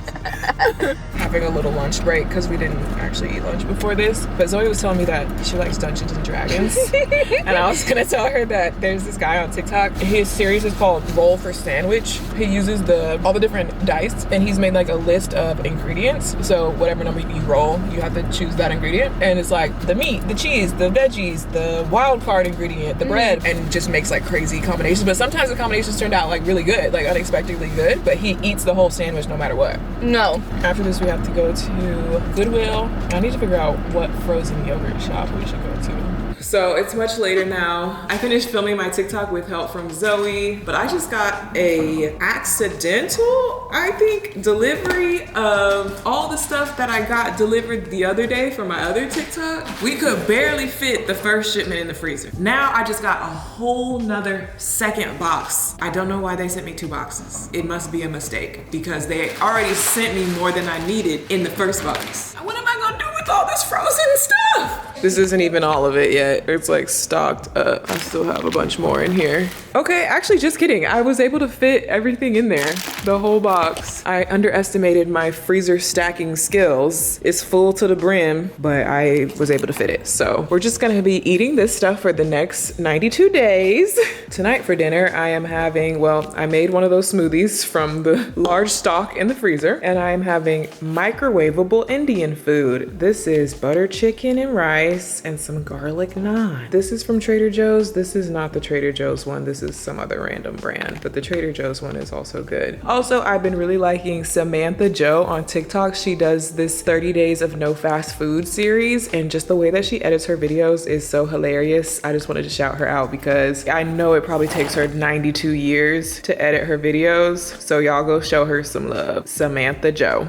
Having a little lunch break because we didn't actually eat lunch before this. But Zoe was telling me that she likes Dungeons and Dragons. And I was gonna tell her that there's this guy on TikTok. His series is called Roll for Sandwich. He uses all the different dice and he's made like a list of ingredients. So whatever number you roll, you have to choose that ingredient. And it's like the meat, the cheese, the veggies, the wild card ingredient, the bread, and just makes like crazy combinations. But sometimes the combinations turned out like really good, like unexpectedly good. But he eats the whole sandwich no matter what. No. After this, we have to go to Goodwill. I need to figure out what frozen yogurt shop we should go to. So it's much later now. I finished filming my TikTok with help from Zoe, but I just got a accidental, I think, delivery of all the stuff that I got delivered the other day for my other TikTok. We could barely fit the first shipment in the freezer. Now I just got a whole nother second box. I don't know why they sent me 2 boxes. It must be a mistake because they already sent me more than I needed in the first box. What am I gonna do with all this frozen stuff? This isn't even all of it yet. It's like stocked up. I still have a bunch more in here. Okay, actually just kidding. I was able to fit everything in there, the whole box. I underestimated my freezer stacking skills. It's full to the brim, but I was able to fit it. So we're just gonna be eating this stuff for the next 92 days. Tonight for dinner, I am having, well, I made one of those smoothies from the large stock in the freezer, and I am having microwavable Indian food. This is butter chicken and rice and some garlic naan. This is from Trader Joe's. This is not the Trader Joe's one. This is some other random brand, but the Trader Joe's one is also good. Also, I've been really liking Samantha Joe on TikTok. She does this 30 days of no fast food series, and just the way that she edits her videos is so hilarious. I just wanted to shout her out because I know it probably takes her 92 years to edit her videos. So y'all go show her some love. Samantha Joe.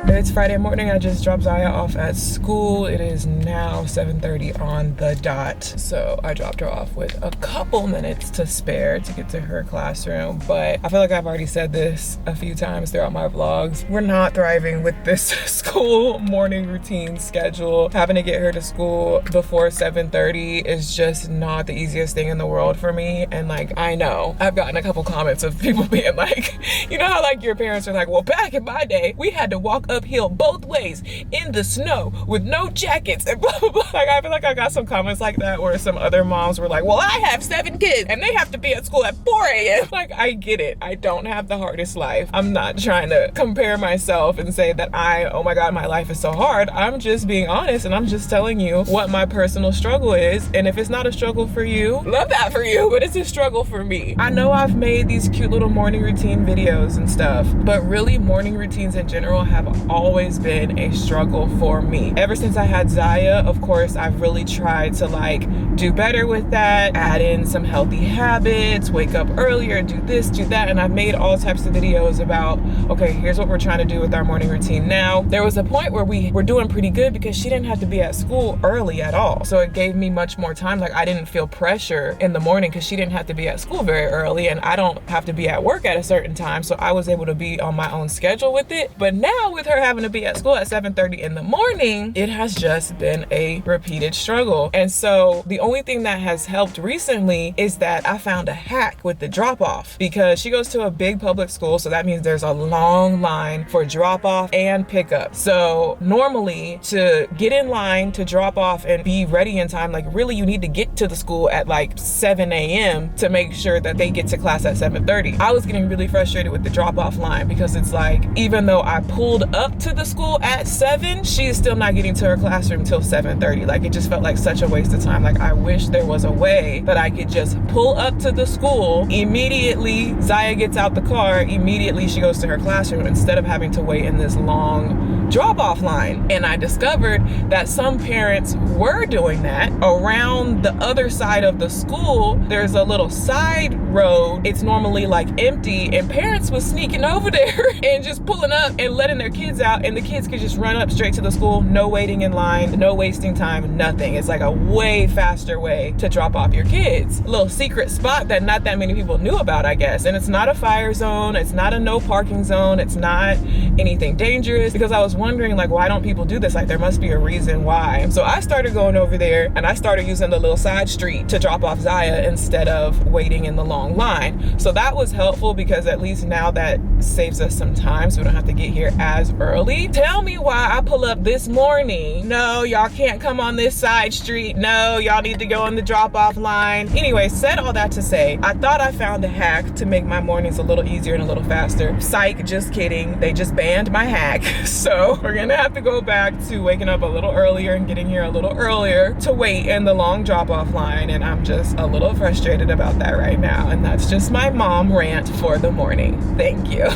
It's Friday morning. I just dropped Ziya off at school. It is now 7:30 on the dot. So I dropped her off with a couple minutes to spare to get to her classroom. But I feel like I've already said this a few times throughout my vlogs. We're not thriving with this school morning routine schedule. Having to get her to school before 7:30 is just not the easiest thing in the world for me. And like, I know I've gotten a couple comments of people being like, you know how like your parents are like, well, back in my day, we had to walk uphill both ways in the snow with no jackets and blah blah blah. Like, I feel like I got some comments like that where some other moms were like, well, I have 7 kids and they have to be at school at 4 a.m. Like, I get it. I don't have the hardest life. I'm not trying to compare myself and say that oh my God, my life is so hard. I'm just being honest and I'm just telling you what my personal struggle is. And if it's not a struggle for you, love that for you, but it's a struggle for me. I know I've made these cute little morning routine videos and stuff, but really morning routines in general have always been a struggle for me. Ever since I had Ziya, of course, I've really tried to like do better with that, add in some healthy habits, wake up earlier, do this, do that. And I've made all types of videos about, okay, here's what we're trying to do with our morning routine now. There was a point where we were doing pretty good because she didn't have to be at school early at all. So it gave me much more time. Like, I didn't feel pressure in the morning because she didn't have to be at school very early and I don't have to be at work at a certain time. So I was able to be on my own schedule with it. But now with her having to be at school at 7:30 in the morning, it has just been a repeated struggle. And so the only thing that has helped recently is that I found a hack with the drop off, because she goes to a big public school. So that means there's a long line for drop off and pickup. So normally to get in line to drop off and be ready in time, like really you need to get to the school at like 7 a.m. to make sure that they get to class at 7:30. I was getting really frustrated with the drop off line because it's like, even though I pulled up to the school at 7, she is still not getting to her classroom till 7:30. Like, it just felt like such a waste of time. Like, I wish there was a way that I could just pull up to the school immediately. Ziya gets out the car, immediately she goes to her classroom instead of having to wait in this long drop-off line. And I discovered that some parents were doing that. Around the other side of the school, there's a little side road. It's normally like empty, and parents was sneaking over there and just pulling up and letting their kids out, and the kids could just run up straight to the school, no waiting in line, no wasting time, nothing. It's like a way faster way to drop off your kids. A little secret spot that not that many people knew about, I guess. And it's not a fire zone, it's not a no parking zone, it's not anything dangerous, because I was wondering, like, why don't people do this? Like, there must be a reason why. So I started going over there and I started using the little side street to drop off Ziya instead of waiting in the long line. So that was helpful, because at least now that saves us some time, so we don't have to get here as early. Tell me why I pull up this morning. No, y'all can't come on this side street. No, y'all need to go on the drop-off line. Anyway, said all that to say, I thought I found a hack to make my mornings a little easier and a little faster. Psych, just kidding. They just banned my hack. So we're gonna have to go back to waking up a little earlier and getting here a little earlier to wait in the long drop-off line. And I'm just a little frustrated about that right now. And that's just my mom rant for the morning. Thank you.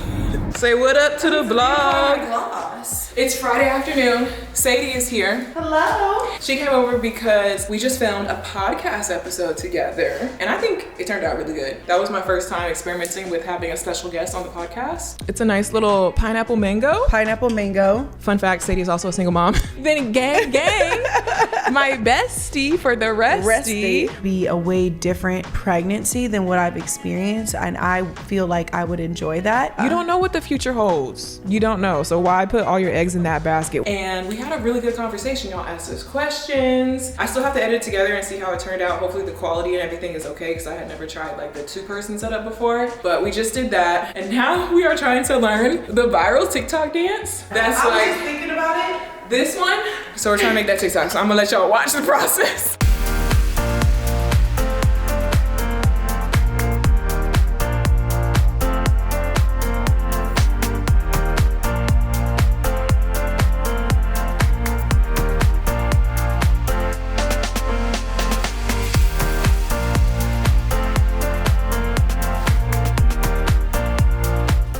Say what up to the vlog. Gloss. It's Friday afternoon. Sadie is here. Hello. She came over because we just filmed a podcast episode together, and I think it turned out really good. That was my first time experimenting with having a special guest on the podcast. It's a nice little pineapple mango. Pineapple mango. Fun fact, Sadie is also a single mom. Then gang, my bestie for the resty. Be a way different pregnancy than what I've experienced, and I feel like I would enjoy that. You don't know what the future holds. You don't know, so why put all your eggs in that basket? And we had a really good conversation. Y'all asked us questions. I still have to edit it together and see how it turned out. Hopefully the quality and everything is okay, because I had never tried like the 2-person setup before. But we just did that, and now we are trying to learn the viral TikTok dance. That's I was like just thinking about it. this one. So we're trying to make that TikTok. So I'm gonna let y'all watch the process.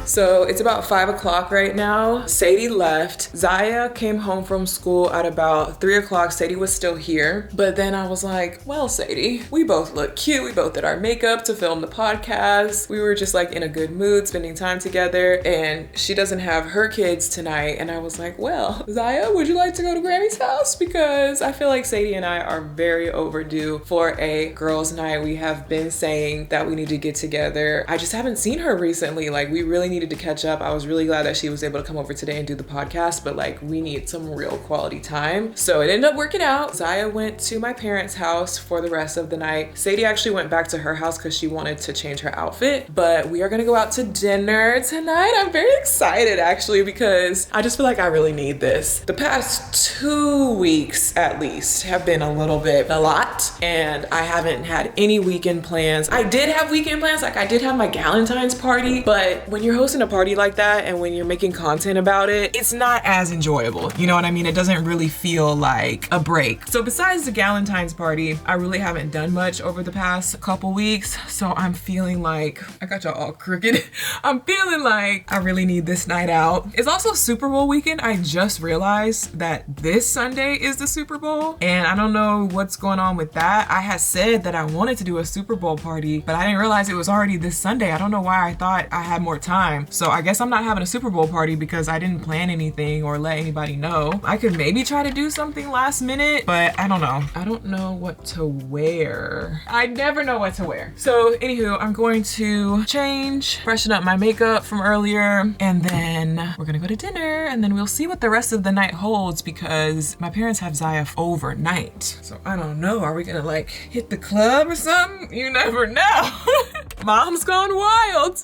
So it's about 5 o'clock right now. Sadie left. Ziya came home from school at about 3 o'clock. Sadie was still here. But then I was like, well, Sadie, we both look cute. We both did our makeup to film the podcast. We were just like in a good mood, spending time together. And she doesn't have her kids tonight. And I was like, well, Ziya, would you like to go to Grammy's house? Because I feel like Sadie and I are very overdue for a girls' night. We have been saying that we need to get together. I just haven't seen her recently. Like, we really needed to catch up. I was really glad that she was able to come over today and do the podcast, but like, we need some real quality time. So it ended up working out. Ziya went to my parents' house for the rest of the night. Sadie actually went back to her house because she wanted to change her outfit, but we are gonna go out to dinner tonight. I'm very excited actually, because I just feel like I really need this. The past 2 weeks at least have been a lot, and I haven't had any weekend plans. I did have weekend plans, like I did have my Galentine's party, but when you're hosting a party like that and when you're making content about it, it's not as enjoyable. You know what I mean? It doesn't really feel like a break. So besides the Galentine's party, I really haven't done much over the past couple weeks. So I'm feeling like, I got y'all all crooked. I'm feeling like I really need this night out. It's also Super Bowl weekend. I just realized that this Sunday is the Super Bowl, and I don't know what's going on with that. I had said that I wanted to do a Super Bowl party, but I didn't realize it was already this Sunday. I don't know why I thought I had more time. So I guess I'm not having a Super Bowl party because I didn't plan anything or let anybody know. I could maybe try to do something last minute, but I don't know. I don't know what to wear. I never know what to wear. So anywho, I'm going to change, freshen up my makeup from earlier, and then we're gonna go to dinner, and then we'll see what the rest of the night holds, because my parents have Ziya overnight. So I don't know, are we gonna like hit the club or something? You never know. Mom's gone wild.